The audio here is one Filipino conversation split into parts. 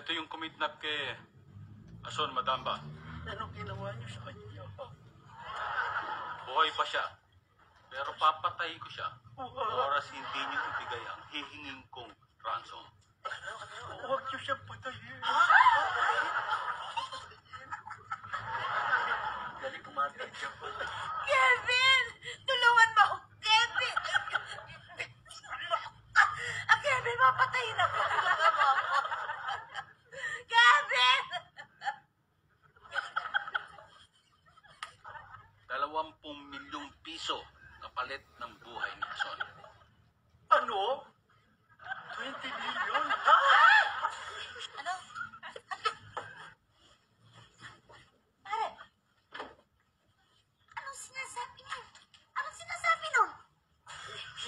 Ito yung kumidnap kay Ason Madamba. Anong ginawa niyo sa kanya? Buhay pa siya. Pero papatay ko siya. Wow. Oras hindi niyo ibigay ang hihingin kong ransom. Huwag niyo siyang patayin. Galing kumatin siya po. Kevin! Tulungan mo ako, Kevin! Kevin, mapatayin ako. Tulungan mo ako. Kevin! 20 milyong piso kapalit ng buhay ni Ason. Ano? 20 million? Ano? Pare, anong sinasabi niyo? Anong sinasabi nun?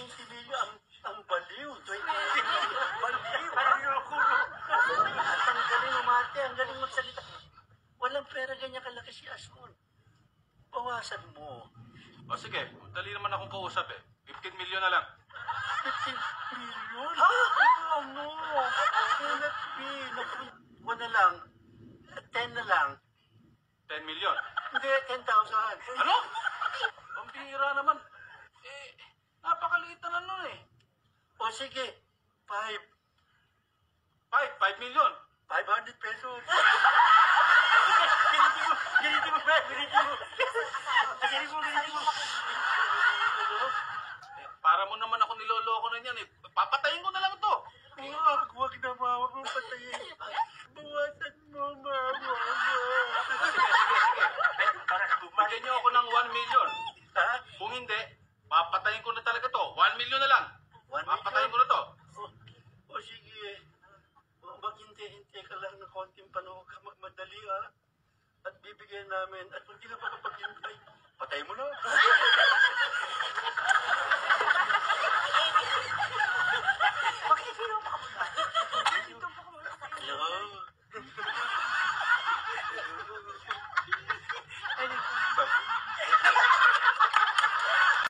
20 million? Ang baliw. 20 million? Baliw. Baliw ako. At ang galing umate, ang galing magsalita. Walang pera ganyan kalaki si Ason. Bawasan mo. O sige, dali naman akong kausap eh. 15 milyon na lang. 15 million? Ano? Cannot be. Naku na lang. 10 na lang. 10 milyon. Hindi, 10,000. Ano? Ang bihira naman. Napakaliit na nun eh. O sige, 5. 5 milyon. 500 pesos. Ganito mo. Para mo naman ako niloloko na yan eh. Papatayin ko na lang ito. Huwag na mawag mong patayin. Bawasan mo, mama. Bigyan niyo ako ng 1 million. Ha? Kung hindi, papatayin ko na talaga to. 1 million na lang. 1 million? Papatayin ko na to. O sige. Maghintay-hintay ka lang ng konting panahon ka magmadali, ha? At bibigyan namin. At kung di ka pa kapaghintay, patay mo na.